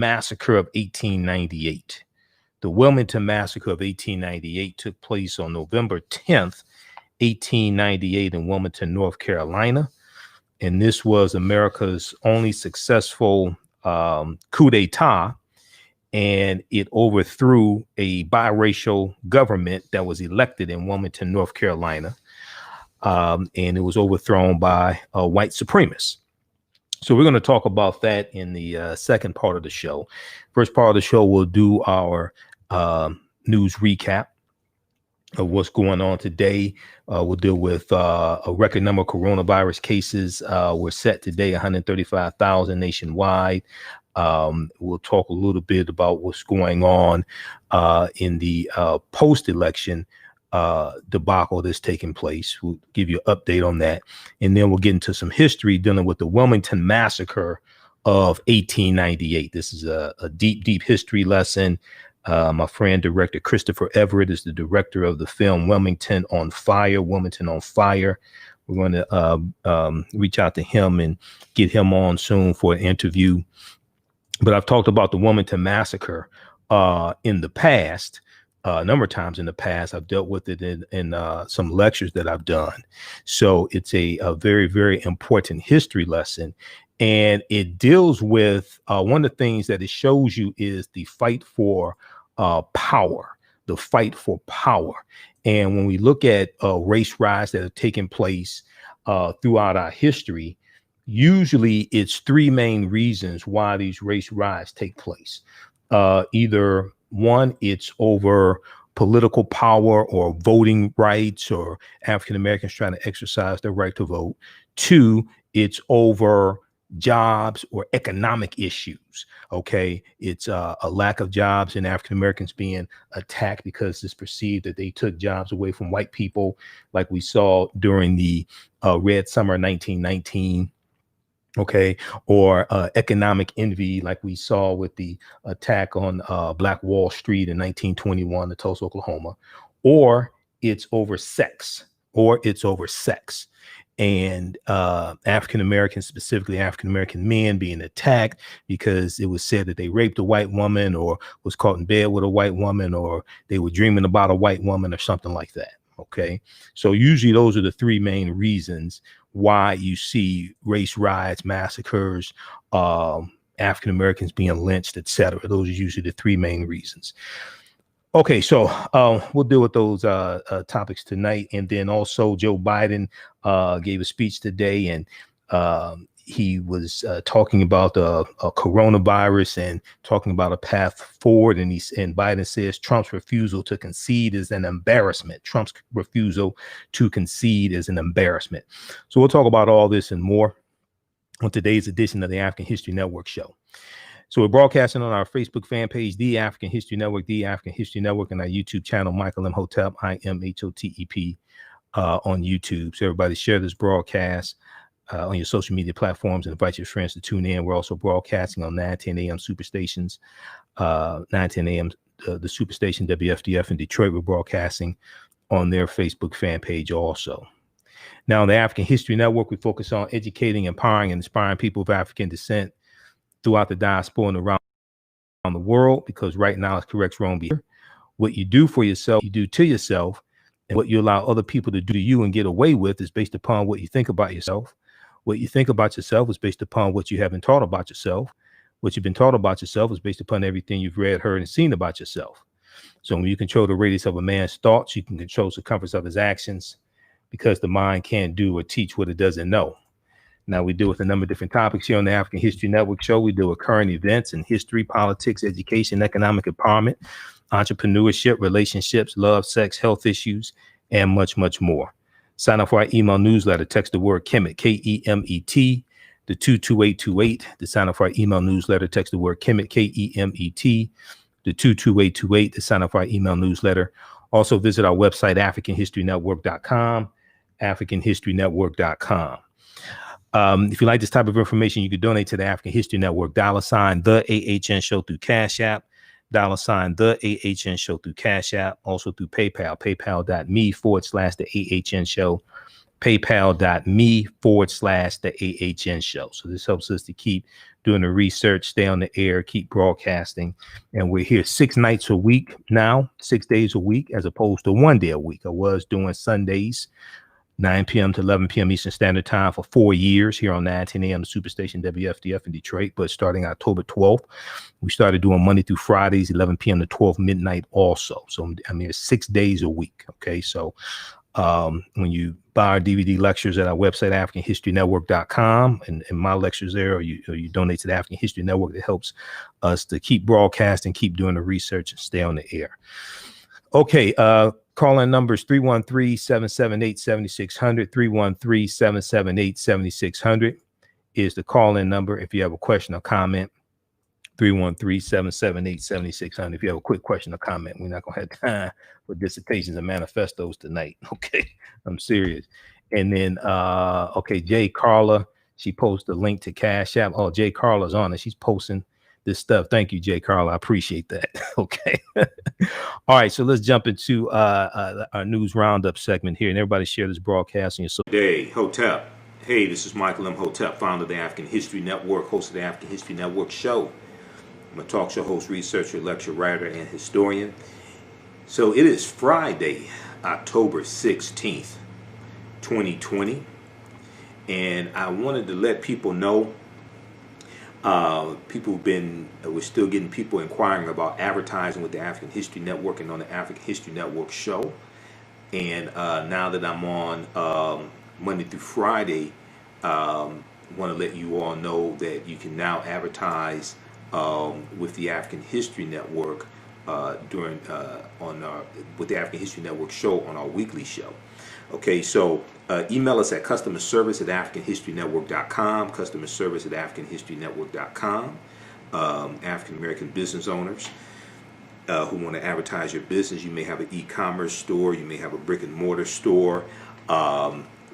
Massacre of 1898. The Wilmington Massacre of 1898 took place on November 10th, 1898 in Wilmington, North Carolina. And this was America's only successful coup d'etat, and it overthrew a biracial government that was elected in Wilmington, North Carolina. And it was overthrown by white supremacists. So we're going to talk about that in the second part of the show. First part of the show, we'll do our news recap of what's going on today. We'll deal with a record number of coronavirus cases. We're set today, 135,000 nationwide. We'll talk a little bit about what's going on in the post-election debacle that's taking place. We'll give you an update on that. And then we'll get into some history dealing with the Wilmington Massacre of 1898. This is a deep, deep history lesson. My friend, director Christopher Everett, is the director of the film Wilmington on Fire. Wilmington on Fire. We're going to reach out to him and get him on soon for an interview. But I've talked about the Wilmington Massacre in the past, a number of times in the past. I've dealt with it in some lectures that I've done. So it's a very, very important history lesson. And it deals with one of the things that it shows you is the fight for power, the fight for power. And when we look at race riots that have taken place throughout our history, usually it's three main reasons why these race riots take place. Either one, it's over political power or voting rights, or African Americans trying to exercise their right to vote. Two, it's over jobs or economic issues. Okay, it's a lack of jobs and African Americans being attacked because it's perceived that they took jobs away from white people, like we saw during the Red Summer 1919. Okay, or economic envy, like we saw with the attack on Black Wall Street in 1921 in Tulsa, Oklahoma. Or it's over sex, and African Americans, specifically African American men, being attacked because it was said that they raped a white woman, or was caught in bed with a white woman, or they were dreaming about a white woman, or something like that. Okay, so usually those are the three main reasons why you see race riots, massacres, African Americans being lynched, etc. Those are usually the three main reasons. Okay, so we'll deal with those topics tonight. And then also Joe Biden gave a speech today, and he was talking about a coronavirus and talking about a path forward. And Biden says Trump's refusal to concede is an embarrassment. Trump's refusal to concede is an embarrassment. So we'll talk about all this and more on today's edition of the African History Network show. So we're broadcasting on our Facebook fan page, The African History Network, The African History Network, and our YouTube channel, Michael Imhotep, IMHOTEP, on YouTube. So everybody share this broadcast on your social media platforms and invite your friends to tune in. We're also broadcasting on 910 AM superstations, 910 AM, the superstation WFDF in Detroit. We're broadcasting on their Facebook fan page also. Now, on the African History Network, we focus on educating, empowering, and inspiring people of African descent throughout the diaspora and around the world, because right now it's correct wrong behavior. What you do for yourself, you do to yourself, and what you allow other people to do to you and get away with is based upon what you think about yourself. What you think about yourself is based upon what you have been taught about yourself. What you've been taught about yourself is based upon everything you've read, heard, and seen about yourself. So when you control the radius of a man's thoughts, you can control the circumference of his actions, because the mind can't do or teach what it doesn't know. Now, we deal with a number of different topics here on the African History Network show. We deal with current events and history, politics, education, economic empowerment, entrepreneurship, relationships, love, sex, health issues, and much, much more. Sign up for our email newsletter. Text the word Kemet, Kemet, to 22828. To sign up for our email newsletter, text the word Kemet, Kemet, to 22828. To sign up for our email newsletter. Also visit our website, AfricanHistoryNetwork.com, AfricanHistoryNetwork.com. If you like this type of information, you can donate to the African History Network, $ the AHN show through Cash App, $ the AHN show through Cash App, also through PayPal, paypal.me/the AHN show, paypal.me/the AHN show. So this helps us to keep doing the research, stay on the air, keep broadcasting. And we're here 6 nights a week now, 6 days a week, as opposed to 1 day a week. I was doing Sundays, 9 p.m. to 11 p.m. Eastern Standard Time for 4 years here on 910 a.m. the Superstation WFDF in Detroit. But starting October 12th, we started doing Monday through Fridays, 11 p.m. to 12 midnight also. So, I mean, it's 6 days a week. Okay. So when you buy our DVD lectures at our website, AfricanHistoryNetwork.com, and my lectures there, or you donate to the African History Network, it helps us to keep broadcasting, keep doing the research, and stay on the air. Okay. Call-in numbers 313-778-7600, 313-778-7600 is the call-in number. If you have a question or comment, 313-778-7600. If you have a quick question or comment, we're not going to have time for dissertations and manifestos tonight. Okay, I'm serious. And then, okay, Jay Carla, she posted a link to Cash App. Oh, Jay Carla's on it. She's posting this stuff. Thank you, Jay Carla. I appreciate that. Okay. All right, so let's jump into our news roundup segment here, and everybody share this broadcast on your social. Hey, Hotep. Hey, this is Michael Imhotep, founder of the African History Network, host of the African History Network show. I'm a talk show host, researcher, lecturer, writer, and historian. So it is Friday, October 16th, 2020. And I wanted to let people know, we're still getting people inquiring about advertising with the African History Network and on the African History Network show. And now that I'm on Monday through Friday, want to let you all know that you can now advertise with the African History Network with the African History Network show on our weekly show. Okay, so email us at customerservice@AfricanHistoryNetwork.com, customerservice@AfricanHistoryNetwork.com. African American business owners who want to advertise your business. You may have an e-commerce store, you may have a brick and mortar store,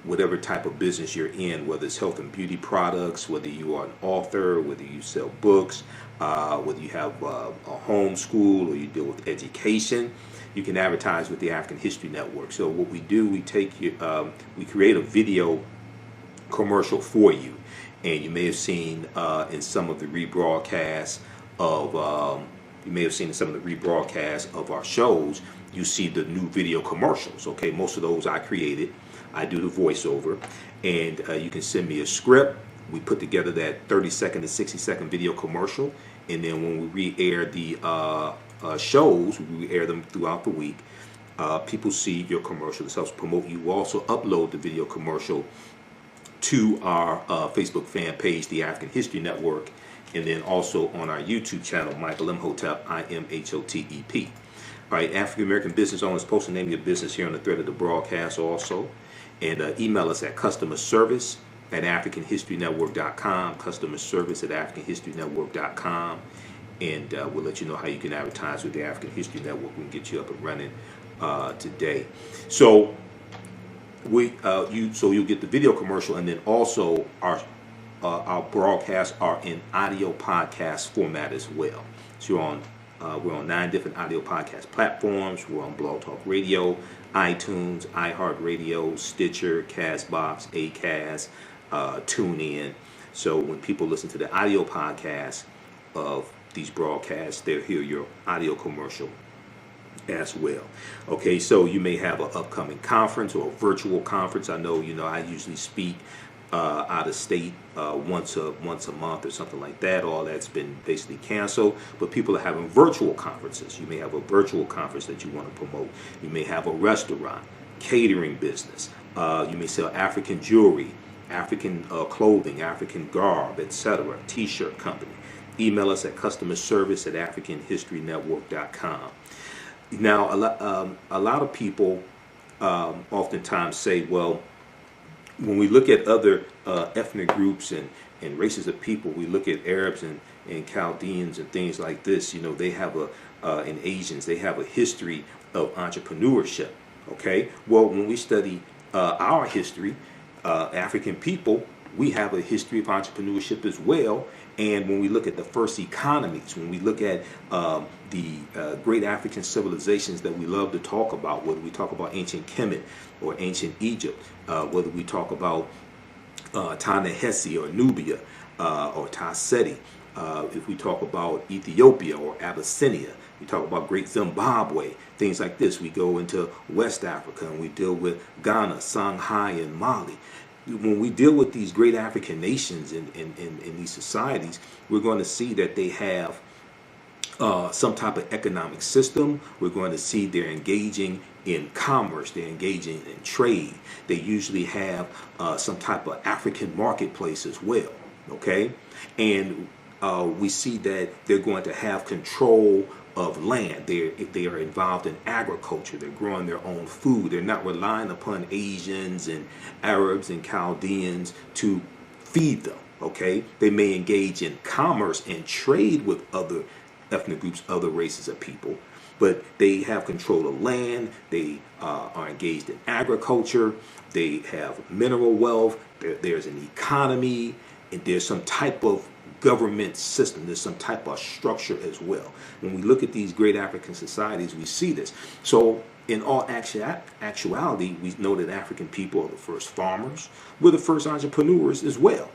whatever type of business you're in, whether it's health and beauty products, whether you are an author, whether you sell books, whether you have a home school or you deal with education, you can advertise with the African History Network. So what we do, we create a video commercial for you, and you may have seen in some of the rebroadcasts of our shows, you see the new video commercials. Okay, most of those I created. I do the voiceover, and you can send me a script. We put together that 30-second to 60-second video commercial, and then when we re-air the shows, we re-air them throughout the week. People see your commercial. This helps promote you. We also upload the video commercial to our Facebook fan page, the African History Network, and then also on our YouTube channel, Michael Imhotep, IMHOTEP. All right, African American business owners, post the name of your business here on the thread of the broadcast also. And email us at customerservice@AfricanHistoryNetwork.com, customerservice@AfricanHistoryNetwork.com, and we'll let you know how you can advertise with the African History Network. We can get you up and running today. So you'll get the video commercial, and then also our broadcasts are in audio podcast format as well. So we're on 9 different audio podcast platforms. We're on Blog Talk Radio, iTunes, iHeartRadio, Stitcher, Castbox, Acast, TuneIn. So when people listen to the audio podcast of these broadcasts, they'll hear your audio commercial as well. Okay, so you may have an upcoming conference or a virtual conference. I know, I usually speak out of state once a month or something like that. All that's been basically canceled, but people are having virtual conferences. You may have a virtual conference that you want to promote. You may have a restaurant, catering business. You may sell African jewelry, African clothing, African garb, etc. T-shirt company. Email us at customerservice@AfricanHistoryNetwork.com. Now, a lot of people oftentimes say, well, when we look at other ethnic groups and races of people, we look at Arabs and Chaldeans and things like this. They have and Asians, they have a history of entrepreneurship. Okay, well, when we study our history, African people, we have a history of entrepreneurship as well. And when we look at the first economies, when we look at the great African civilizations that we love to talk about, whether we talk about ancient Kemet or ancient Egypt, whether we talk about Ta-Nehesi or Nubia or Ta-Seti, if we talk about Ethiopia or Abyssinia, we talk about Great Zimbabwe, things like this. We go into West Africa and we deal with Ghana, Songhai, and Mali. When we deal with these great African nations in these societies, we're going to see that they have some type of economic system. We're going to see they're engaging in commerce, they're engaging in trade. They usually have some type of African marketplace as well, okay? And we see that they're going to have control of land. If they are involved in agriculture, they're growing their own food. They're not relying upon Asians and Arabs and Chaldeans to feed them, okay? They may engage in commerce and trade with other ethnic groups, other races of people, but they have control of land. They are engaged in agriculture. They have mineral wealth. There's an economy, and there's some type of government system. There's some type of structure as well. When we look at these great African societies, we see this. So in all actuality, we know that African people are the first farmers. We're the first entrepreneurs as well.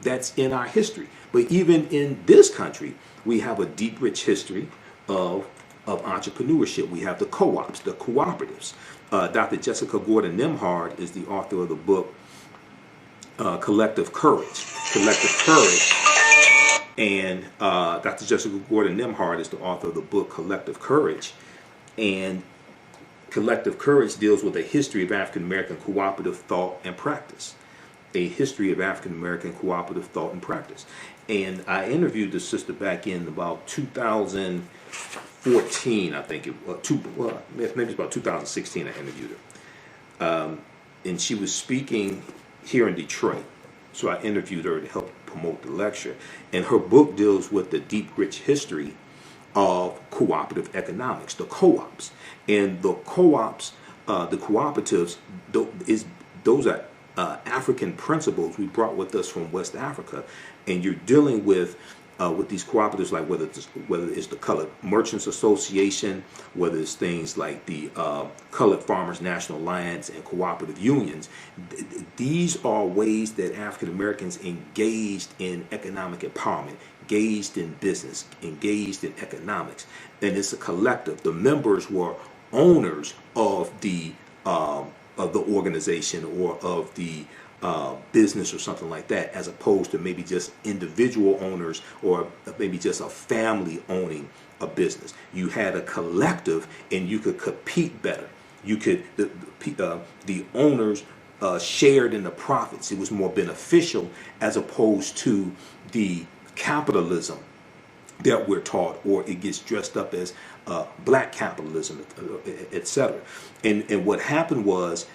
That's in our history. But even in this country, we have a deep, rich history of entrepreneurship. We have the co-ops, the cooperatives. Dr. Jessica Gordon Nimhard is the author of the book Collective Courage. Collective Courage. And Dr. Jessica Gordon Nimhard is the author of the book Collective Courage. And Collective Courage deals with a history of African American cooperative thought and practice. A history of African American cooperative thought and practice. And I interviewed the sister back in about 2014, I think it was. Maybe it's about 2016 I interviewed her. And she was speaking here in Detroit. So I interviewed her to help promote the lecture. And her book deals with the deep, rich history of cooperative economics, the co-ops. And the co-ops, the cooperatives, those are African principles we brought with us from West Africa. And you're dealing with these cooperatives, like whether it's the Colored Merchants Association, whether it's things like the Colored Farmers National Alliance and cooperative unions. These are ways that African Americans engaged in economic empowerment, engaged in business, engaged in economics. And it's a collective. The members were owners of the organization or of the business or something like that, as opposed to maybe just individual owners or maybe just a family owning a business. You had a collective and you could compete better. You could, the owners shared in the profits. It was more beneficial as opposed to the capitalism that we're taught, or it gets dressed up as black capitalism, etc. And what happened was,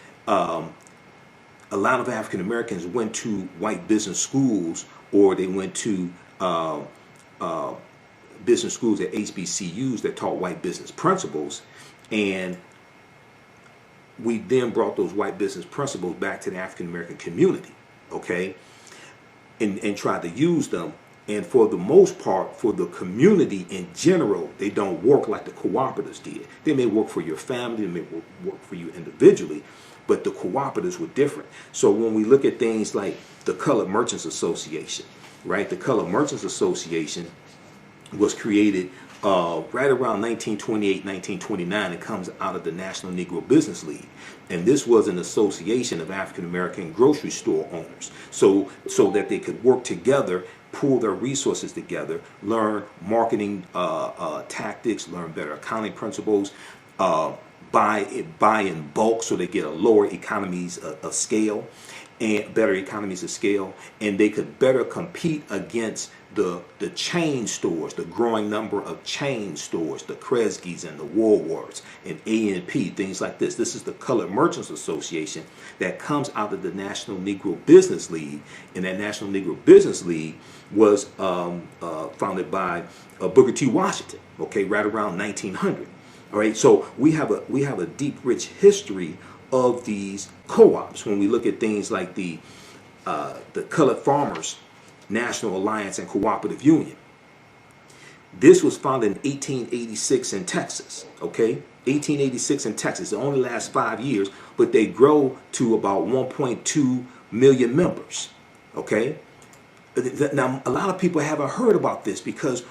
a lot of African Americans went to white business schools, or they went to business schools at HBCUs that taught white business principles, and we then brought those white business principles back to the African American community, okay, and tried to use them. And for the most part, for the community in general, they don't work like the cooperatives did. They may work for your family, they may work for you individually, but the cooperatives were different. So when we look at things like the Colored Merchants Association, right? The Colored Merchants Association was created right around 1928, 1929. It comes out of the National Negro Business League. And this was an association of African American grocery store owners, so that they could work together, pool their resources together, learn marketing tactics, learn better accounting principles, buy in bulk so they get a lower economies of scale and better economies of scale, and they could better compete against the chain stores, the growing number of chain stores, the Kresge's and the Woolworths and A&P, things like this. This is the Colored Merchants Association that comes out of the National Negro Business League, and that National Negro Business League was founded by Booker T. Washington, okay, right around 1900. All right, so we have a deep, rich history of these co-ops. When we look at things like the the Colored Farmers National Alliance and Cooperative Union. This was founded in 1886 in Texas, okay? 1886 in Texas. It only lasts 5 years, but they grow to about 1.2 million members, okay? Now, a lot of people haven't heard about this because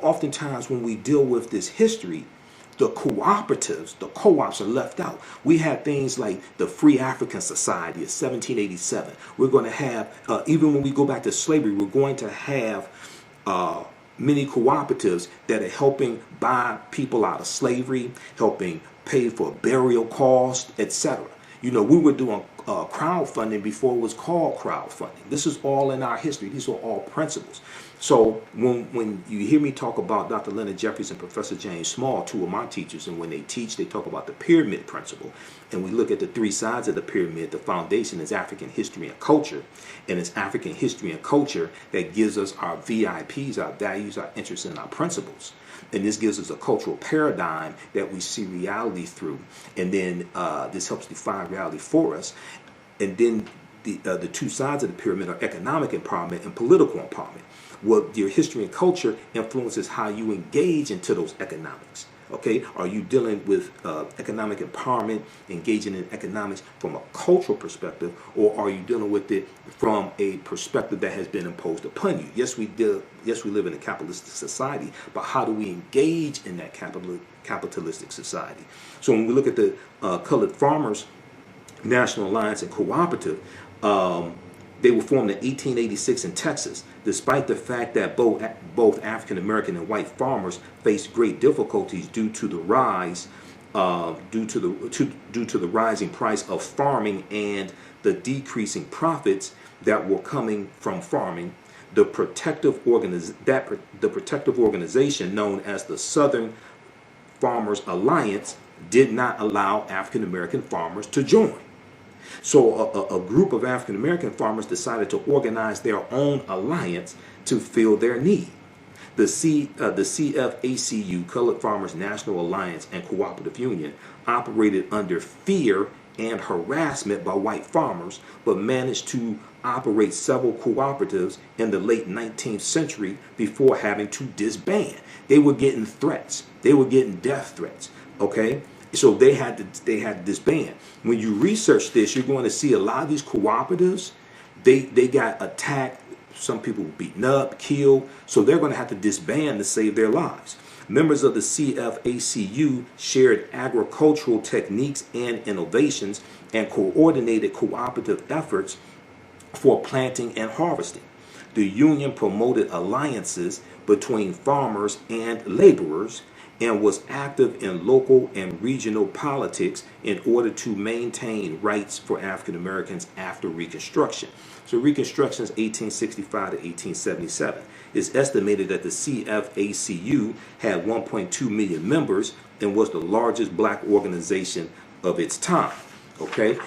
oftentimes when we deal with this history, the cooperatives, the co-ops are left out. We had things like the Free African Society of 1787. We're going to have, even when we go back to slavery, we're going to have many cooperatives that are helping buy people out of slavery, helping pay for burial costs, etc. You know, we were doing crowdfunding before it was called crowdfunding. This is all in our history. These are all principles. So when you hear me talk about Dr. Leonard Jeffries and Professor James Small, two of my teachers, and when they teach, they talk about the pyramid principle. And we look at the three sides of the pyramid. The foundation is African history and culture. And it's African history and culture that gives us our VIPs, our values, our interests, and our principles. And this gives us a cultural paradigm that we see reality through. And then this helps define reality for us. And then the two sides of the pyramid are economic empowerment and political empowerment. Well, your history and culture influences how you engage into those economics. Okay, are you dealing with economic empowerment, engaging in economics from a cultural perspective, or are you dealing with it from a perspective that has been imposed upon you? Yes, we live in a capitalistic society, but how do we engage in that capitalistic society? So when we look at the Colored Farmers National Alliance and Cooperative, they were formed in 1886 in Texas, despite the fact that both African American and white farmers faced great difficulties due to the rise, due to the rising price of farming and the decreasing profits that were coming from farming. The protective organization known as the Southern Farmers Alliance did not allow African American farmers to join. So a group of African American farmers decided to organize their own alliance to fill their need. The CFACU, Colored Farmers National Alliance and Cooperative Union, operated under fear and harassment by white farmers, but managed to operate several cooperatives in the late 19th century before having to disband. They were getting threats. They were getting death threats. Okay? So they had to disband. When you research this, you're going to see a lot of these cooperatives, they got attacked. Some people were beaten up, killed. So they're going to have to disband to save their lives. Members of the CFACU shared agricultural techniques and innovations and coordinated cooperative efforts for planting and harvesting. The union promoted alliances between farmers and laborers and was active in local and regional politics in order to maintain rights for African Americans after Reconstruction. So Reconstruction is 1865 to 1877. It's estimated that the CFACU had 1.2 million members and was the largest black organization of its time. Okay,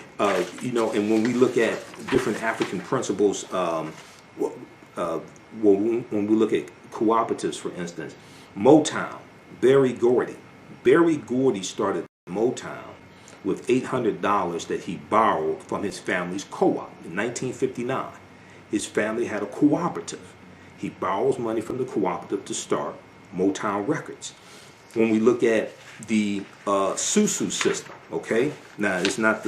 you know, and when we look at different African principles, when we look at cooperatives, for instance, Motown. Berry Gordy started Motown with $800 that he borrowed from his family's co-op in 1959. His family had a cooperative. He borrows money from the cooperative to start Motown Records. When we look at the Susu system, okay? Now, it's not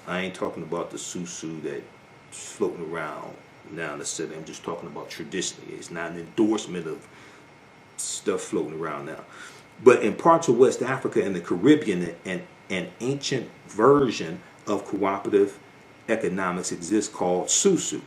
I ain't talking about the Susu that's floating around now in the city. I'm just talking about traditionally. It's not an endorsement of stuff floating around now. But in parts of West Africa and the Caribbean, an ancient version of cooperative economics exists called Susu.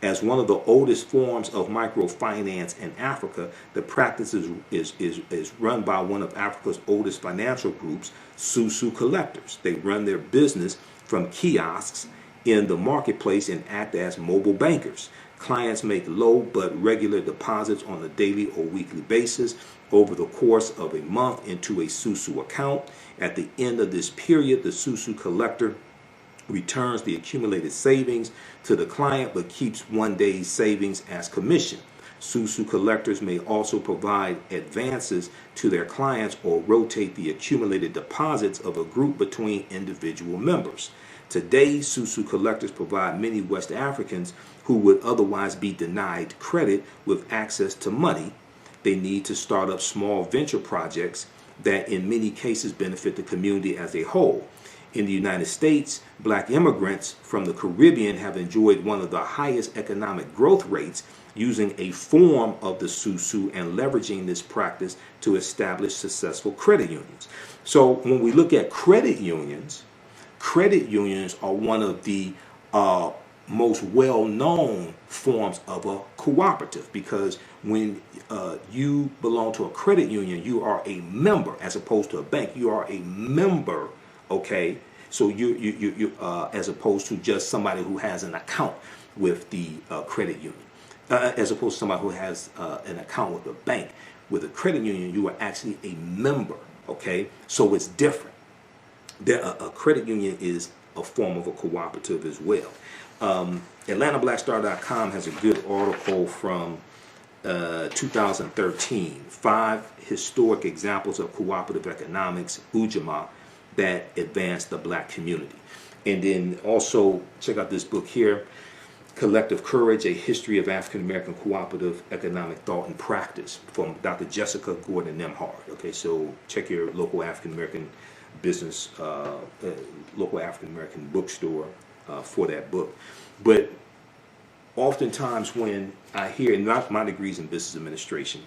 As one of the oldest forms of microfinance in Africa, the practice is run by one of Africa's oldest financial groups, Susu collectors. They run their business from kiosks in the marketplace and act as mobile bankers. Clients make low but regular deposits on a daily or weekly basis over the course of a month into a Susu account. At the end of this period, the Susu collector returns the accumulated savings to the client but keeps one day's savings as commission. Susu collectors may also provide advances to their clients or rotate the accumulated deposits of a group between individual members. Today, Susu collectors provide many West Africans who would otherwise be denied credit with access to money. They need to start up small venture projects that in many cases benefit the community as a whole. In the United States, black immigrants from the Caribbean have enjoyed one of the highest economic growth rates, using a form of the Susu and leveraging this practice to establish successful credit unions. So when we look at credit unions are one of the most well-known forms of a cooperative, because when you belong to a credit union, you are a member as opposed to a bank. You are a member, okay? So you as opposed to just somebody who has an account with the credit union. As opposed to somebody who has an account with a bank. With a credit union, you are actually a member, okay? So it's different. A credit union is a form of a cooperative as well. AtlantaBlackStar.com has a good article from 2013, 5 historic examples of cooperative economics, Ujamaa, that advance the black community. And then also check out this book here, Collective Courage, A History of African American Cooperative Economic Thought and Practice, from Dr. Jessica Gordon Nemhard. Okay, so check your local African American business, local African American bookstore for that book. But oftentimes when I hear, and my degree's in business administration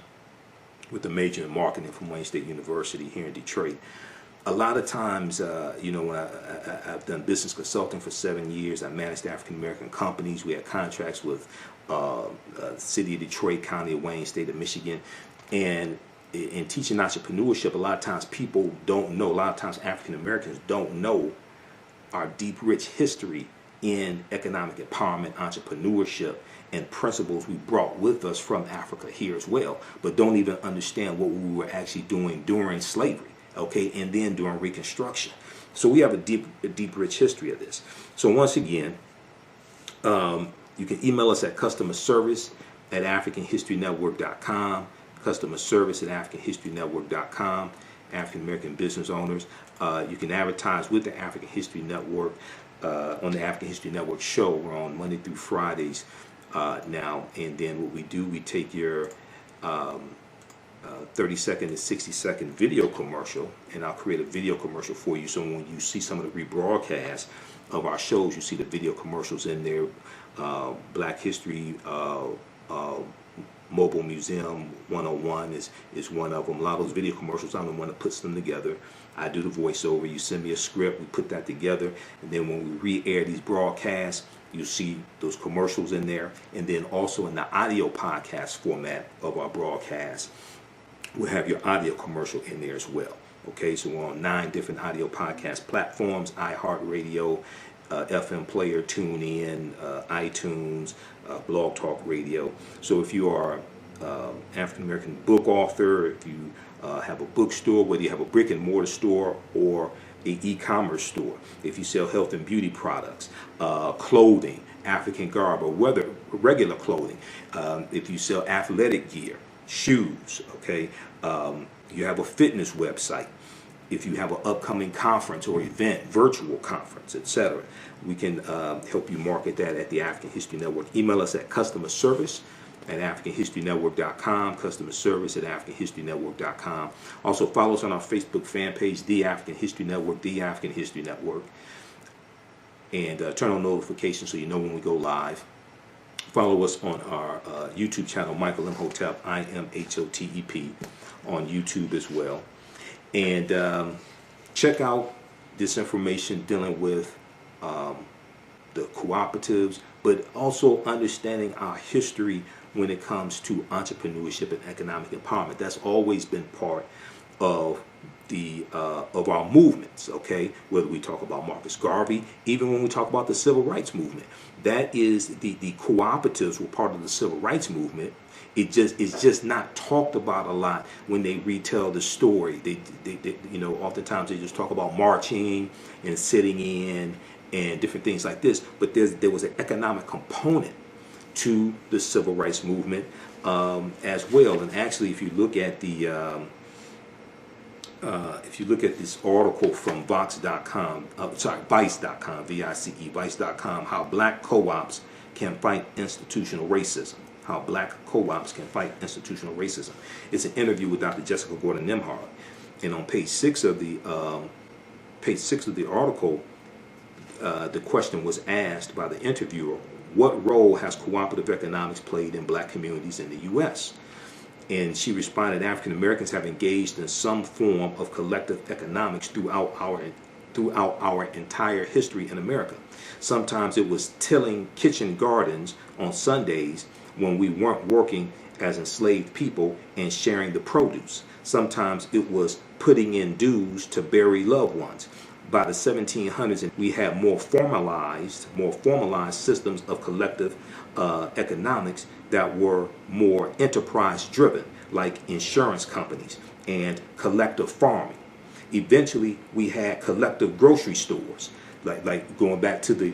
with a major in marketing from Wayne State University here in Detroit, a lot of times, when I've done business consulting for 7 years, I managed African American companies. We had contracts with City of Detroit, County of Wayne, State of Michigan. And in teaching entrepreneurship, a lot of times people don't know, a lot of times African Americans don't know our deep, rich history in economic empowerment, entrepreneurship, and principles we brought with us from Africa here as well, but don't even understand what we were actually doing during slavery. Okay, and then during Reconstruction. So we have a deep, rich history of this. So once again, you can email us at customerservice@AfricanHistoryNetwork.com, customerservice@AfricanHistoryNetwork.com, African American business owners. You can advertise with the African History Network on the African History Network show. We're on Monday through Fridays now, and then what we do, we take your 30-second to 60-second video commercial, and I'll create a video commercial for you. So when you see some of the rebroadcasts of our shows, you see the video commercials in there. Black History Mobile Museum 101 is one of them. A lot of those video commercials, I'm the one that puts them together. I do the voiceover. You send me a script, we put that together, and then when we re-air these broadcasts, you see those commercials in there. And then also in the audio podcast format of our broadcast, we'll have your audio commercial in there as well. Okay, so we're on 9 different audio podcast platforms: iHeartRadio, FM Player, TuneIn, iTunes, Blog Talk Radio. So if you are African American book author, if you have a bookstore, whether you have a brick and mortar store or an e-commerce store, if you sell health and beauty products, clothing, African garb, or whether regular clothing, if you sell athletic gear, shoes, okay, you have a fitness website, if you have an upcoming conference or event, virtual conference, etc., we can help you market that at the African History Network. Email us at customerservice@AfricanHistoryNetwork.com, customerservice@AfricanHistoryNetwork.com. Also follow us on our Facebook fan page, The African History Network, The African History Network, and turn on notifications so you know when we go live. Follow us on our YouTube channel, Michael Imhotep, IMHOTEP, on YouTube as well. And check out this information dealing with the cooperatives, but also understanding our history when it comes to entrepreneurship and economic empowerment. That's always been part of of our movements, okay? Whether we talk about Marcus Garvey, even when we talk about the civil rights movement, that is the cooperatives were part of the civil rights movement. It's just not talked about a lot when they retell the story. They oftentimes they just talk about marching and sitting in and different things like this. But there was an economic component to the civil rights movement as well. And actually, if you look at the if you look at this article from Vice.com, Vice.com, how black co-ops can fight institutional racism. How black co-ops can fight institutional racism. It's an interview with Dr. Jessica Gordon-Nimhard, and on page 6 of the article, the question was asked by the interviewer: what role has cooperative economics played in black communities in the U.S.? And she responded, African Americans have engaged in some form of collective economics throughout our entire history in America. Sometimes it was tilling kitchen gardens on Sundays when we weren't working as enslaved people and sharing the produce. Sometimes it was putting in dues to bury loved ones. By the 1700s, we had more formalized systems of collective economics that were more enterprise driven, like insurance companies and collective farming. Eventually, we had collective grocery stores, like going back to the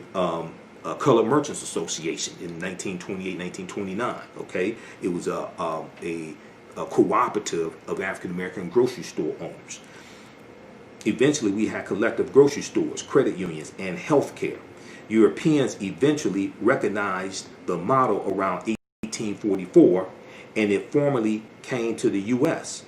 Colored Merchants Association in 1928, 1929. Okay, it was a cooperative of African American grocery store owners. Eventually, we had collective grocery stores, credit unions, and healthcare. Europeans eventually recognized the model around 1844, and it formally came to the U.S.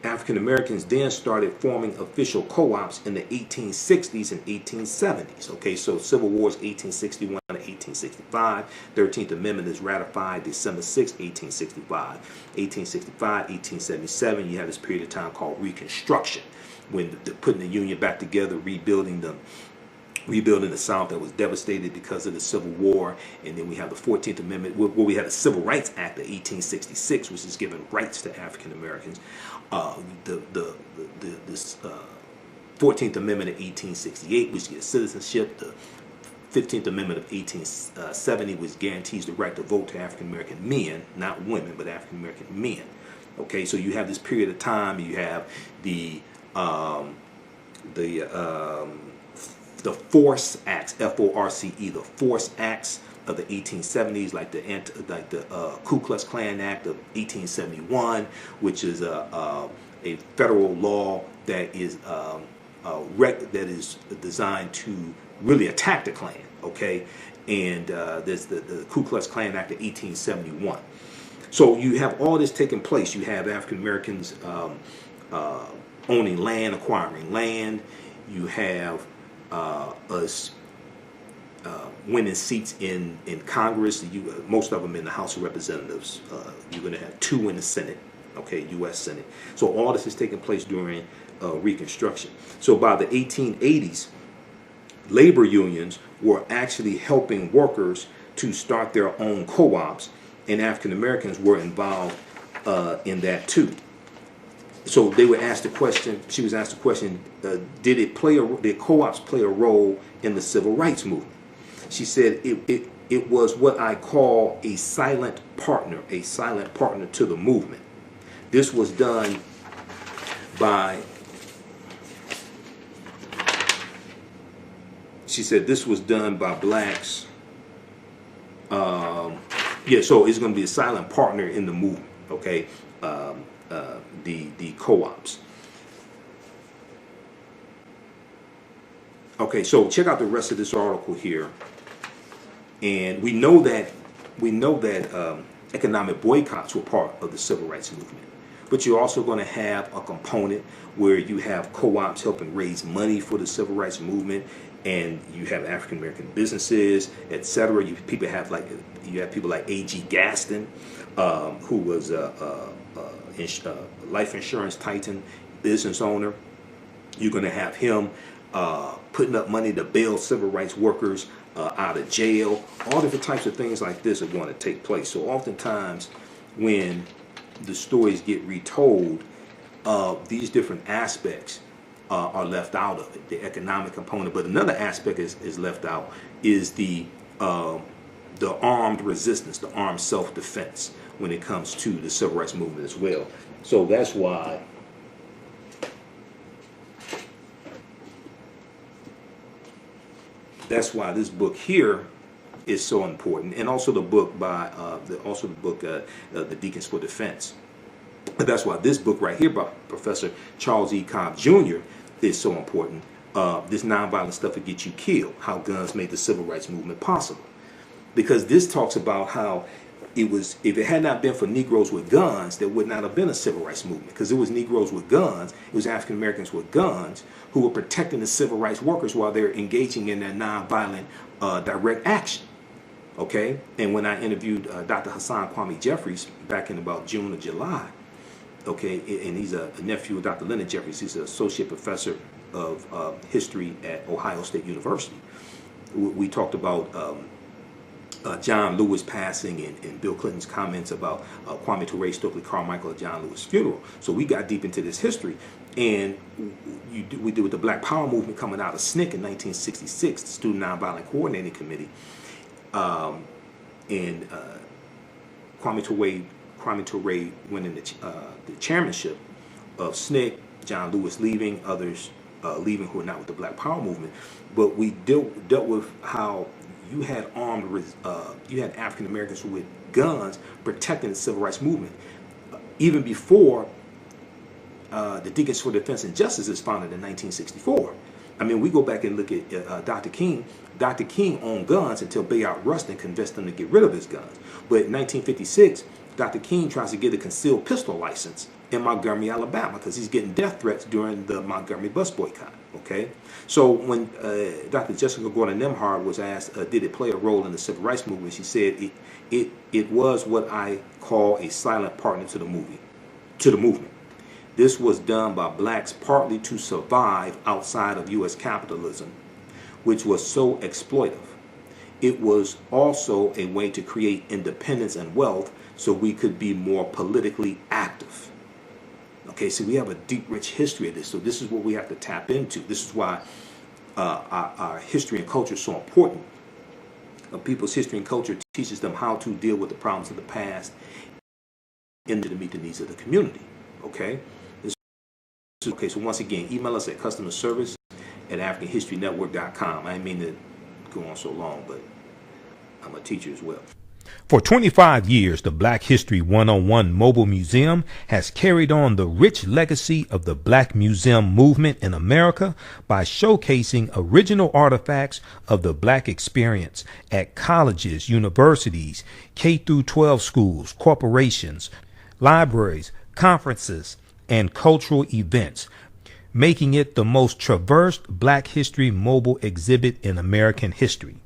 African Americans then started forming official co-ops in the 1860s and 1870s. Okay, so Civil Wars 1861 to 1865. 13th Amendment is ratified December 6, 1865. 1865, 1877, you have this period of time called Reconstruction, when putting the Union back together, rebuilding the South that was devastated because of the Civil War. And then we have the 14th Amendment, where we had the Civil Rights Act of 1866, which is giving rights to African Americans. This 14th Amendment of 1868, which gives citizenship. The 15th Amendment of 1870, which guarantees the right to vote to African American men, not women, but African American men. Okay, so you have this period of time. You have the Force Acts, F-O-R-C-E, the Force Acts of the 1870s, like the Ku Klux Klan Act of 1871, which is a federal law that is designed to really attack the Klan. Okay, and there's the Ku Klux Klan Act of 1871. So you have all this taking place. You have African Americans owning land, acquiring land. You have us winning seats in Congress. Most of them in the House of Representatives. You're going to have 2 in the Senate, okay, U.S. Senate. So all this is taking place during Reconstruction. So by the 1880s, labor unions were actually helping workers to start their own co-ops, and African Americans were involved in that too. So they were asked the question. She was asked the question: did co-ops play a role in the civil rights movement? She said it was what I call a silent partner to the movement. This was done by. She said this was done by blacks. So it's going to be a silent partner in the movement. Okay. The co-ops. Okay, so check out the rest of this article here, and we know that economic boycotts were part of the civil rights movement, but you're also going to have a component where you have co-ops helping raise money for the civil rights movement, and you have African American businesses, etc. You have people like A.G. Gaston, who was a life insurance titan business owner. You're going to have him putting up money to bail civil rights workers out of jail. All different types of things like this are going to take place. So oftentimes when the stories get retold, these different aspects are left out of it, the economic component. But another aspect is left out is the armed resistance, the armed self-defense when it comes to the civil rights movement as well. So that's why this book here is so important, and also the book by the Deacons for Defense. And that's why this book right here by Professor Charles E. Cobb Jr. is so important. This nonviolent stuff that gets you killed, how guns made the civil rights movement possible. Because this talks about how it was, if it had not been for Negroes with guns, there would not have been a civil rights movement. Because it was Negroes with guns, it was African Americans with guns who were protecting the civil rights workers while they're engaging in that nonviolent direct action. Okay? And when I interviewed Dr. Hassan Kwame Jeffries back in about June or July, okay, and he's a nephew of Dr. Leonard Jeffries, he's an associate professor of history at Ohio State University. We talked about John Lewis passing and Bill Clinton's comments about Kwame Ture, Stokely Carmichael at John Lewis' funeral. So we got deep into this history, and we did with the Black Power movement coming out of SNCC in 1966, the Student Nonviolent Coordinating Committee, and Kwame Ture winning the chairmanship of SNCC, John Lewis leaving, others leaving who are not with the Black Power movement. But we dealt with how you had you had African Americans with guns protecting the civil rights movement. Even before the Deacons for Defense and Justice is founded in 1964. I mean, we go back and look at Dr. King. Dr. King owned guns until Bayard Rustin convinced him to get rid of his guns. But in 1956, Dr. King tries to get a concealed pistol license in Montgomery, Alabama, because he's getting death threats during the Montgomery bus boycott. Okay, so when Dr. Jessica Gordon Nembhard was asked, did it play a role in the civil rights movement, she said it was what I call a silent partner to the movement. This was done by blacks partly to survive outside of U.S. capitalism, which was so exploitive. It was also a way to create independence and wealth so we could be more politically active. Okay, so we have a deep, rich history of this. So this is what we have to tap into. This is why our history and culture is so important. People's history and culture teaches them how to deal with the problems of the past and to meet the needs of the community. Okay? Okay, so once again, email us at customerservice@africanhistorynetwork.com. I didn't mean to go on so long, but I'm a teacher as well. For 25 years, the Black History 101 Mobile Museum has carried on the rich legacy of the Black Museum movement in America by showcasing original artifacts of the Black experience at colleges, universities, K-12 schools, corporations, libraries, conferences, and cultural events, making it the most traversed Black History mobile exhibit in American history.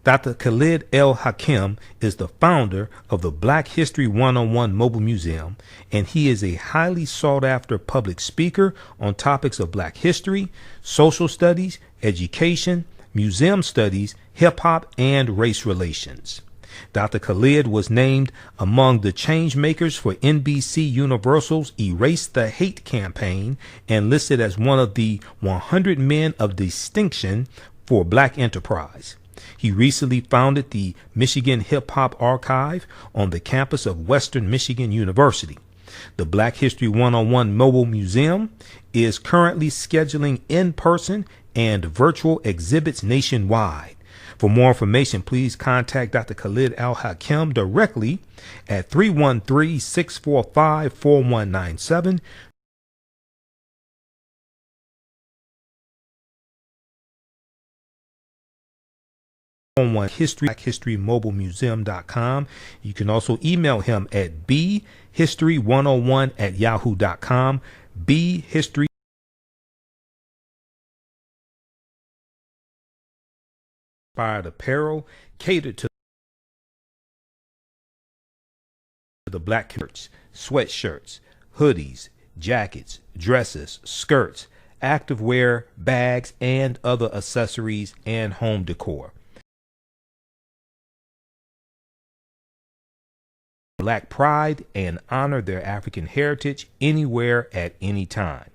Dr. Khalid El Hakim is the founder of the Black History 101 Mobile Museum, and he is a highly sought-after public speaker on topics of Black history, social studies, education, museum studies, hip-hop, and race relations. Dr. Khalid was named among the change makers for NBC Universal's Erase the Hate campaign and listed as one of the 100 men of distinction for Black enterprise. He recently founded the Michigan Hip Hop Archive on the campus of Western Michigan University. The Black History 101 Mobile Museum is currently scheduling in-person and virtual exhibits nationwide. For more information, please contact Dr. Khalid Al Hakim directly at 313-645-4197. On blackhistorymobilemuseum.com. You can also email him at bhistory101@yahoo.com. bhistory inspired apparel catered to the Black shirts, sweatshirts, hoodies, jackets, dresses, skirts, activewear, bags, and other accessories and home decor. Black pride and honor their African heritage anywhere at any time.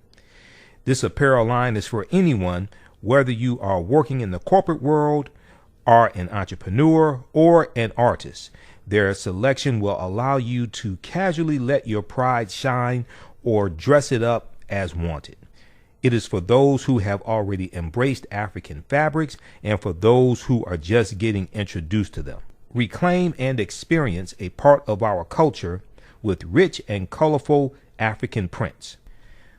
This apparel line is for anyone, whether you are working in the corporate world, are an entrepreneur, or an artist. Their selection will allow you to casually let your pride shine or dress it up as wanted. It is for those who have already embraced African fabrics and for those who are just getting introduced to them. Reclaim and experience a part of our culture with rich and colorful African prints.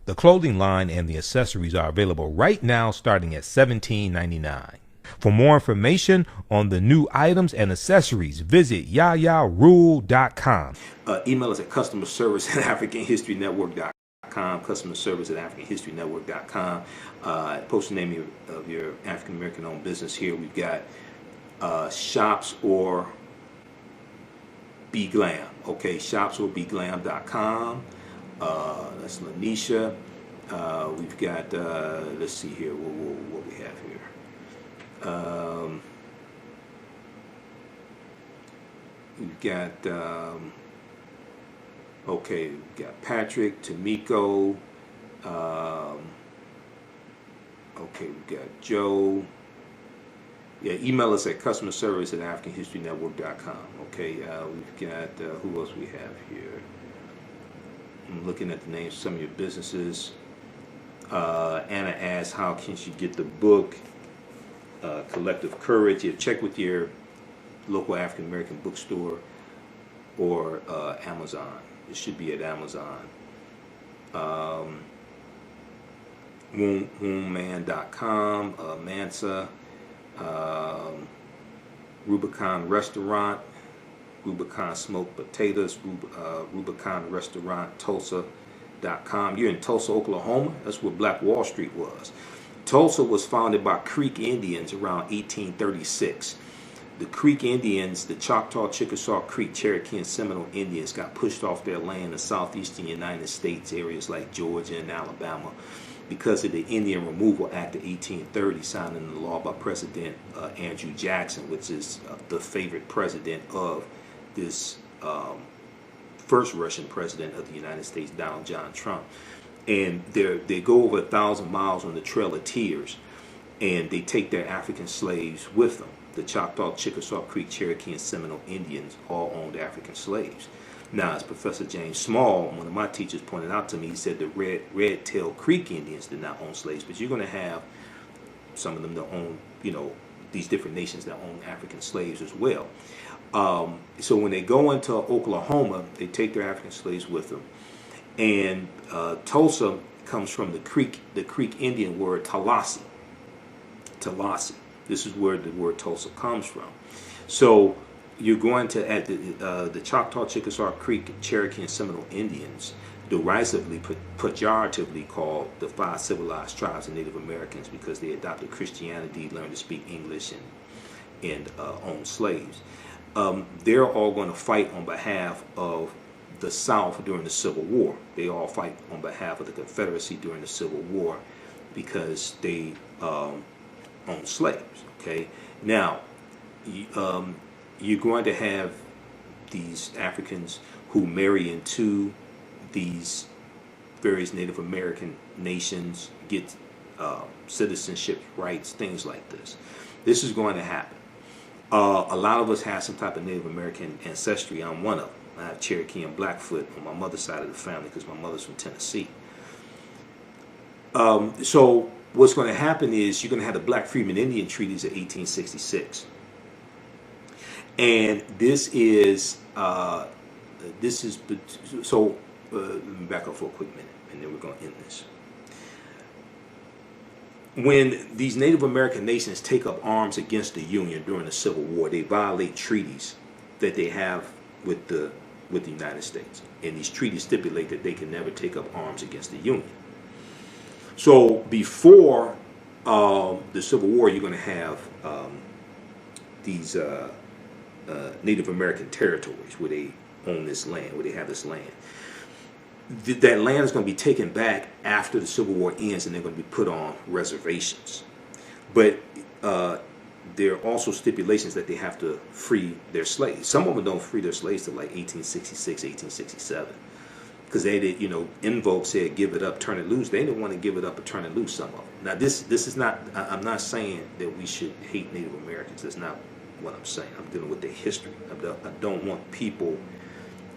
The clothing line and the accessories are available right now starting at $17.99. For more information on the new items and accessories, visit yayarule.com. Email us at customerservice@africanhistorynetwork.com, customerservice@africanhistorynetwork.com. Post the name of your African American owned business here. We've got shops or Be Glam. Okay, shops or beglam.com. That's Lanisha. We've got, let's see here, what we have here. We've got, okay, we've got Patrick, Tamiko. Okay, we've got Joe. Yeah, email us at customerservice@africanhistorynetwork.com. Okay, we've got, who else we have here? I'm looking at the names of some of your businesses. Anna asks, how can she get the book, Collective Courage? You check with your local African American bookstore or Amazon. It should be at Amazon. Wombman.com, Mansa, Rubicon Restaurant, Rubicon Smoked Potatoes, Rubicon Restaurant, Tulsa.com. You're in Tulsa, Oklahoma. That's where Black Wall Street was. Tulsa was founded by Creek Indians around 1836. The Creek Indians, the Choctaw, Chickasaw, Creek, Cherokee, and Seminole Indians got pushed off their land in southeastern United States, areas like Georgia and Alabama, because of the Indian Removal Act of 1830, signed into law by President Andrew Jackson, which is the favorite president of this first Russian president of the United States, Donald John Trump. And they go over 1,000 miles on the Trail of Tears, and they take their African slaves with them. The Choctaw, Chickasaw, Creek, Cherokee, and Seminole Indians all owned African slaves. Now, as Professor James Small, one of my teachers, pointed out to me, he said the Red-tailed Creek Indians did not own slaves, but you're going to have some of them that own, these different nations that own African slaves as well. So when they go into Oklahoma, they take their African slaves with them. And Tulsa comes from the Creek Indian word Tallahassee. Tallahassee. This is where the word Tulsa comes from. So you're going to, at the Choctaw, Chickasaw, Creek, Cherokee, and Seminole Indians, derisively, pejoratively called the 5 civilized tribes of Native Americans, because they adopted Christianity, learned to speak English, and owned slaves. They're all going to fight on behalf of the South during the Civil War. They all fight on behalf of the Confederacy during the Civil War because they own slaves. Okay, now you're going to have these Africans who marry into these various Native American nations, get citizenship rights, things like this. This is going to happen. A lot of us have some type of Native American ancestry. I'm one of them. I have Cherokee and Blackfoot on my mother's side of the family because my mother's from Tennessee. So what's going to happen is you're going to have the Black Freedmen Indian Treaties of 1866. And this is so let me back up for a quick minute, and then we're going to end this. When these Native American nations take up arms against the Union during the Civil War, they violate treaties that they have with the United States. And these treaties stipulate that they can never take up arms against the Union. So before the Civil War, you're going to have these Native American territories where they own this land, where they have this land. That land is going to be taken back after the Civil War ends, and they're going to be put on reservations. But there are also stipulations that they have to free their slaves. Some of them don't free their slaves till like 1866, 1867. Because they did, in vogue said, give it up, turn it loose. They didn't want to give it up or turn it loose, some of them. Now, this is not, I'm not saying that we should hate Native Americans. That's not what I'm saying. I'm dealing with their history. I don't want people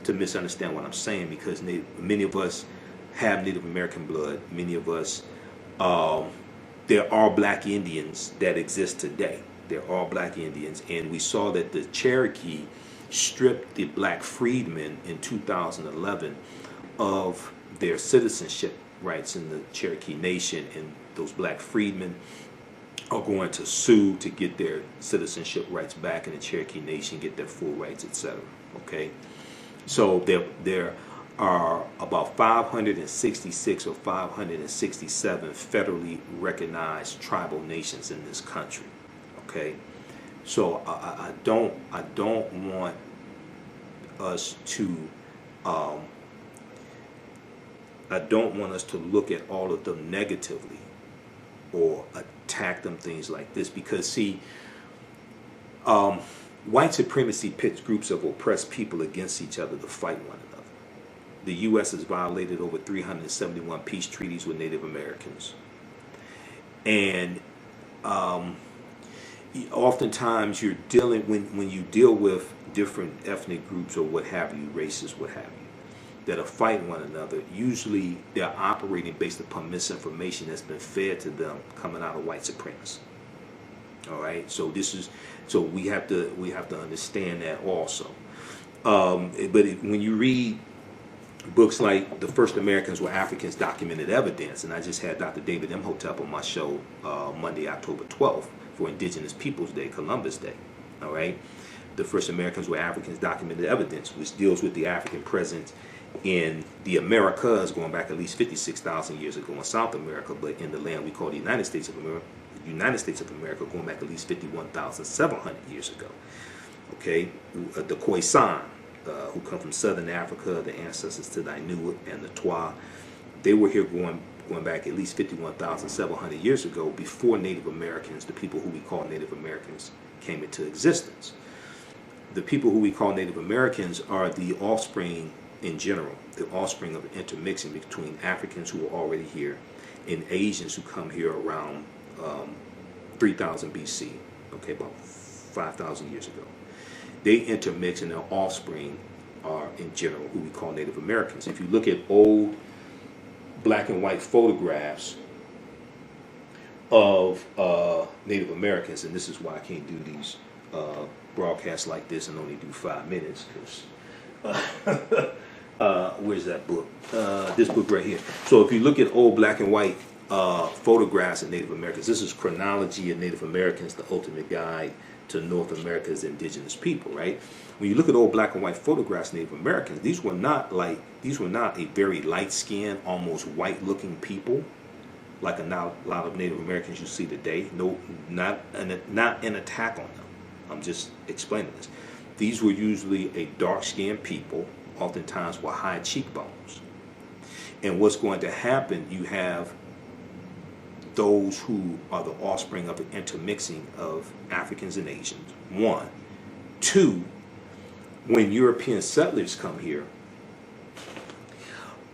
to misunderstand what I'm saying, because many of us have Native American blood. Many of us, there are black Indians that exist today. There are black Indians, and we saw that the Cherokee stripped the black freedmen in 2011 of their citizenship rights in the Cherokee Nation, and those black freedmen are going to sue to get their citizenship rights back in the Cherokee Nation, get their full rights, etc. Okay, so there are about 566 or 567 federally recognized tribal nations in this country. Okay, so I don't want us to I don't want us to look at all of them negatively or attack them, things like this, because see, white supremacy pits groups of oppressed people against each other to fight one another. The U.S. has violated over 371 peace treaties with Native Americans, and oftentimes you're dealing, when you deal with different ethnic groups or what have you, races, what have you, that are fighting one another, usually they're operating based upon misinformation that's been fed to them coming out of white supremacy. All right, so we have to understand that also. When you read books like The First Americans Were Africans, Documented Evidence, and I just had Dr. David Imhotep on my show Monday, October 12th for Indigenous Peoples Day, Columbus Day. All right, The First Americans Were Africans, Documented Evidence, which deals with the African presence in the Americas going back at least 56,000 years ago in South America, but in the land we call the United States of America, going back at least 51,700 years ago. Okay, the Khoisan, who come from Southern Africa, the ancestors to the Inuit and the Twa, they were here going back at least 51,700 years ago, before Native Americans, the people who we call Native Americans, came into existence. The people who we call Native Americans are the offspring, in general, the offspring of intermixing between Africans who were already here and Asians who come here around 3000 BC, okay, about 5,000 years ago. They intermix, and their offspring are, in general, who we call Native Americans. If you look at old black and white photographs of Native Americans, and this is why I can't do these broadcasts like this and only do 5 minutes, because where's that book? This book right here. So if you look at old black and white photographs of Native Americans, this is Chronology of Native Americans, the ultimate guide to North America's indigenous people, right? When you look at old black and white photographs of Native Americans, these were not a very light-skinned, almost white-looking people, like a lot of Native Americans you see today. No, not an attack on them. I'm just explaining this. These were usually a dark-skinned people, oftentimes with high cheekbones. And what's going to happen, you have those who are the offspring of the intermixing of Africans and Asians, one. Two, when European settlers come here,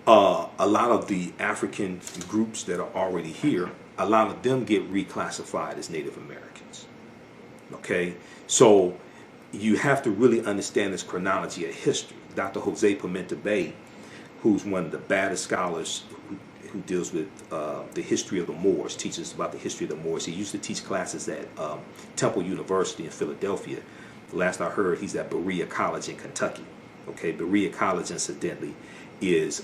a lot of the African groups that are already here, a lot of them get reclassified as Native Americans. Okay, so you have to really understand this chronology of history. Dr. Jose Pimenta Bay, who's one of the baddest scholars who deals with the history of the Moors, teaches about the history of the Moors. He used to teach classes at Temple University in Philadelphia. Last I heard, he's at Berea College in Kentucky. Okay, Berea College, incidentally, is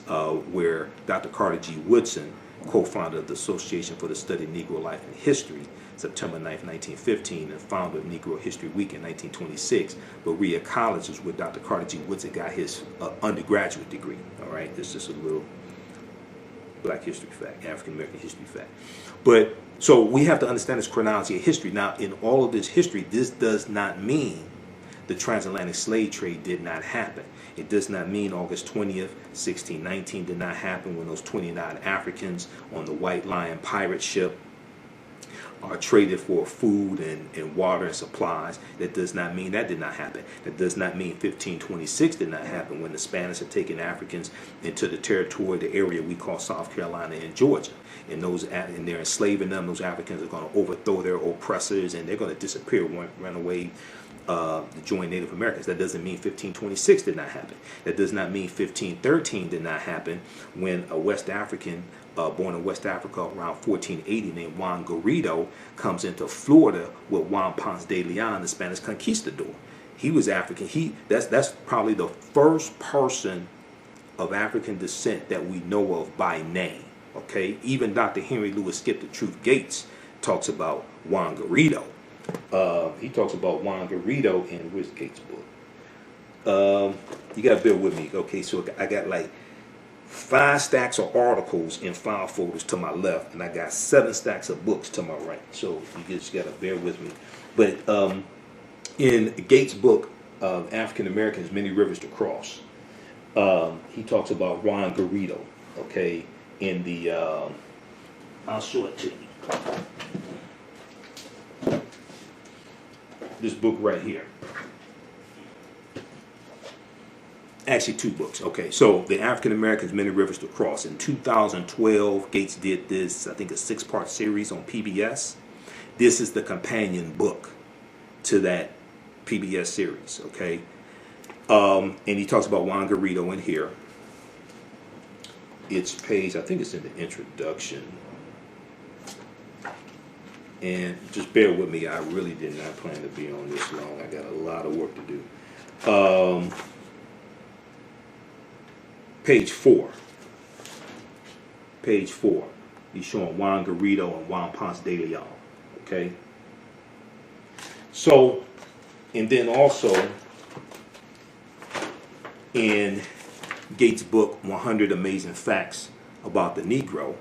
where Dr. Carter G. Woodson, co-founder of the Association for the Study of Negro Life and History, September 9th, 1915, and founder of Negro History Week in 1926. Berea College is where Dr. Carter G. Woodson got his undergraduate degree. All right, it's just a little Black history fact, African American history fact. But so we have to understand this chronology of history. Now, in all of this history, this does not mean the transatlantic slave trade did not happen. It does not mean August 20th, 1619 did not happen when those 29 Africans on the White Lion pirate ship are traded for food and water and supplies. That does not mean that did not happen. That does not mean 1526 did not happen when the Spanish had taken Africans into the territory, the area we call South Carolina and Georgia. And they're enslaving them. Those Africans are going to overthrow their oppressors, and they're going to disappear, run away to join Native Americans. That doesn't mean 1526 did not happen. That does not mean 1513 did not happen when a West African born in West Africa around 1480 named Juan Garrido comes into Florida with Juan Ponce de Leon, the Spanish conquistador. He was African. That's probably the first person of African descent that we know of by name. Okay, even Dr. Henry Louis Skip the Truth Gates talks about Wangarito. He talks about Wangarito in where's Gates' book? You gotta bear with me. Okay, so I got like 5 stacks of articles in file folders to my left, and I got 7 stacks of books to my right. So you just gotta bear with me. But in Gates' book, African Americans, Many Rivers to Cross, he talks about Juan Garrido, okay, in the, I'll show it to you. This book right here. Actually, 2 books. Okay, so the African Americans, Many Rivers to Cross. In 2012, Gates did this, I think, a 6-part series on PBS. This is the companion book to that PBS series, okay? And he talks about Juan Garrido in here. It's page, I think it's in the introduction. And just bear with me, I really did not plan to be on this long. I got a lot of work to do. Page 4. Page 4. He's showing Juan Garrido and Juan Ponce de Leon. Okay? So, and then also in Gates' book, 100 Amazing Facts About the Negro.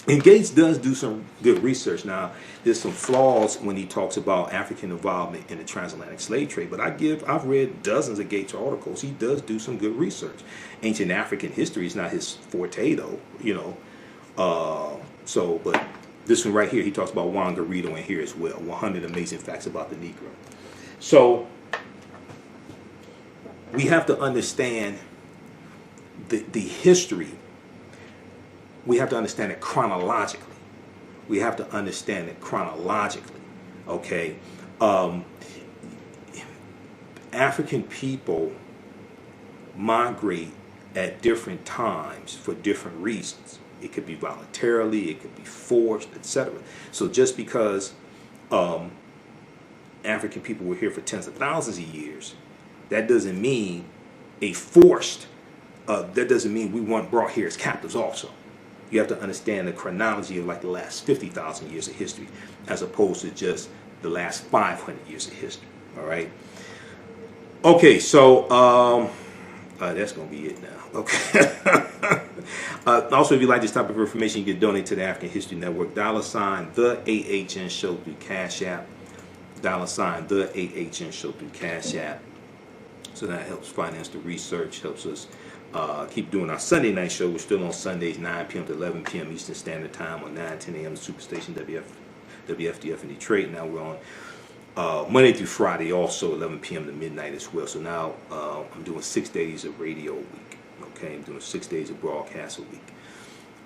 And Gates does do some good research. Now, there's some flaws when he talks about African involvement in the transatlantic slave trade, but I've read dozens of Gates articles. He does do some good research. Ancient African history is not his forte, though, you know. But this one right here, he talks about Juan Garrido in here as well, 100 Amazing Facts About the Negro. So we have to understand the history. We have to understand it chronologically. We have to understand it chronologically, okay? African people migrate at different times for different reasons. It could be voluntarily, it could be forced, etc. So just because African people were here for tens of thousands of years, that doesn't mean that doesn't mean we weren't brought here as captives also. You have to understand the chronology of like the last 50,000 years of history as opposed to just the last 500 years of history, all right? Okay, so that's going to be it now, okay? Also, if you like this type of information, you can donate to the African History Network, $ the AHN Show through Cash App, $ the AHN Show through Cash App. So that helps finance the research, helps us keep doing our Sunday night show. We're still on Sundays, 9 p.m. to 11 p.m. Eastern Standard Time on 9-10 a.m. the Superstation WFDF in Detroit. Now we're on Monday through Friday, also 11 p.m. to midnight as well. So now I'm doing 6 days of radio a week. Okay, I'm doing 6 days of broadcast a week.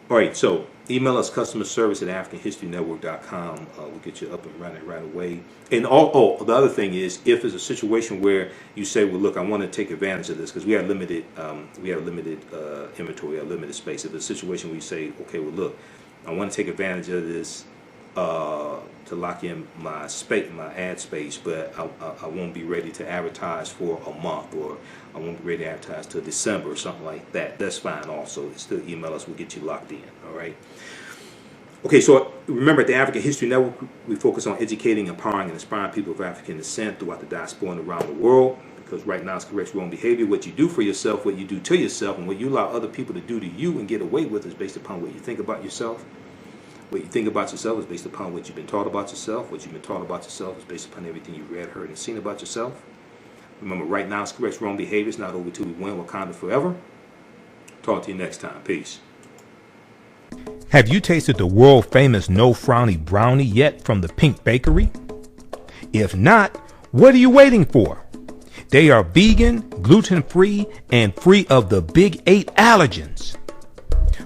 All right, so email us customer service at AfricanHistoryNetwork.com. We'll get you up and running right away. And the other thing is, if there's a situation where you say, well, look, I want to take advantage of this because we have limited inventory, a limited space. If it's a situation where you say, okay, well, look, I want to take advantage of this to lock in my ad space, but I won't be ready to advertise for a month, or I won't be ready to advertise till December or something like that. That's fine also. Still email us. We'll get you locked in. All right. Okay, so remember, at the African History Network, we focus on educating, empowering, and inspiring people of African descent throughout the diaspora and around the world. Because right now it's correct wrong behavior. What you do for yourself, what you do to yourself, and what you allow other people to do to you and get away with is based upon what you think about yourself. What you think about yourself is based upon what you've been taught about yourself. What you've been taught about yourself is based upon everything you've read, heard, and seen about yourself. Remember, right now it's correct wrong behavior. It's not over till we win. Wakanda forever. Talk to you next time. Peace. Have you tasted the world famous No Frowny Brownie yet from the Pink Bakery? If not, what are you waiting for? They are vegan, gluten-free, and free of the big 8 allergens.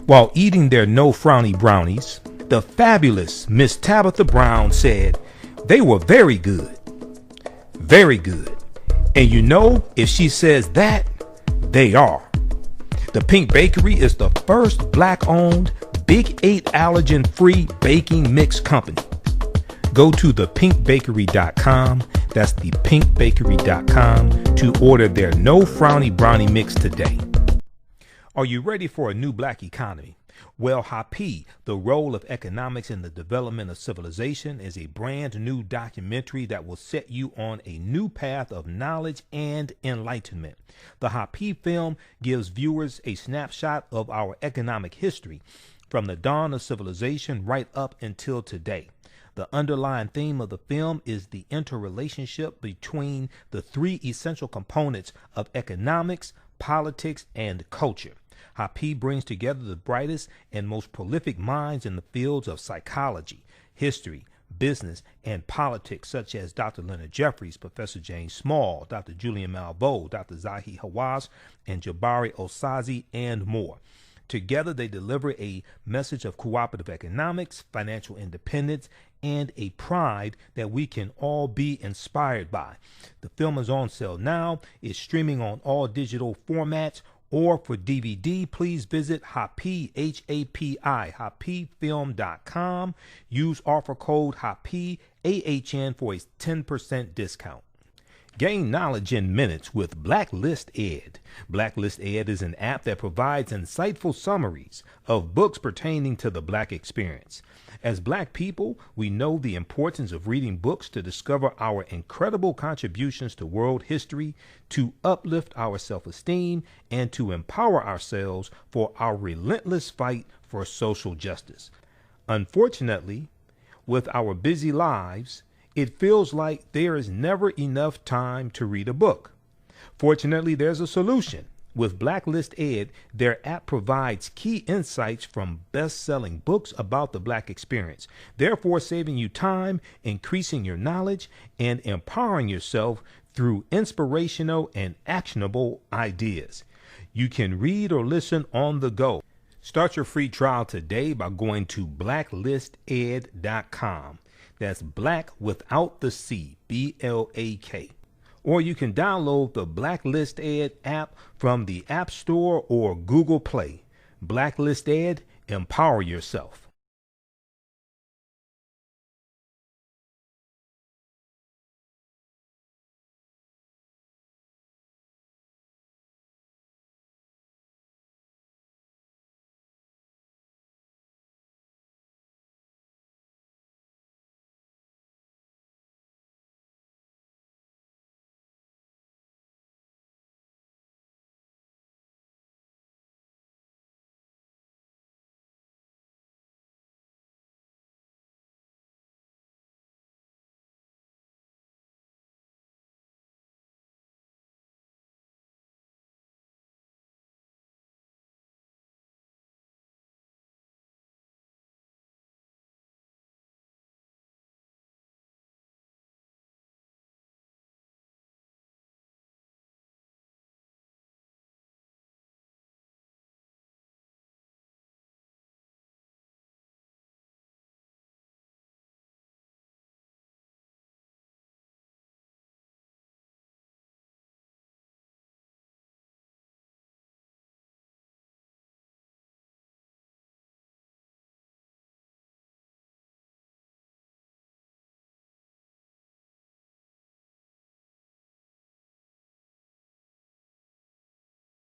While eating their No Frowny brownies, the fabulous Miss Tabitha Brown said they were very good. Very good. And you know, if she says that, they are. The Pink Bakery is the first black-owned, big 8 allergen-free baking mix company. Go to thepinkbakery.com, that's thepinkbakery.com, to order their No Frowny Brownie mix today. Are you ready for a new black economy? Well, Happy, The Role of Economics in the Development of Civilization, is a brand new documentary that will set you on a new path of knowledge and enlightenment. The Happy film gives viewers a snapshot of our economic history from the dawn of civilization right up until today. The underlying theme of the film is the interrelationship between the three essential components of economics, politics, and culture. Happy brings together the brightest and most prolific minds in the fields of psychology, history, business, and politics, such as Dr. Leonard Jeffries, Professor James Small, Dr. Julian Malveaux, Dr. Zahi Hawass, and Jabari Osazi, and more. Together, they deliver a message of cooperative economics, financial independence, and a pride that we can all be inspired by. The film is on sale now. It's streaming on all digital formats. Or for DVD, please visit Happy, H-A-P-I, happyfilm.com. Use offer code HAPPY, AHN, for a 10% discount. Gain knowledge in minutes with Blacklist Ed. Blacklist Ed is an app that provides insightful summaries of books pertaining to the Black experience. As Black people, we know the importance of reading books to discover our incredible contributions to world history, to uplift our self-esteem, and to empower ourselves for our relentless fight for social justice. Unfortunately, with our busy lives, it feels like there is never enough time to read a book. Fortunately, there's a solution. With Blacklist Ed, their app provides key insights from best-selling books about the Black experience, therefore saving you time, increasing your knowledge, and empowering yourself through inspirational and actionable ideas. You can read or listen on the go. Start your free trial today by going to blacklisted.com. That's Black without the C, B-L-A-K. Or you can download the Blacklist Ed app from the App Store or Google Play. Blacklist Ed, empower yourself.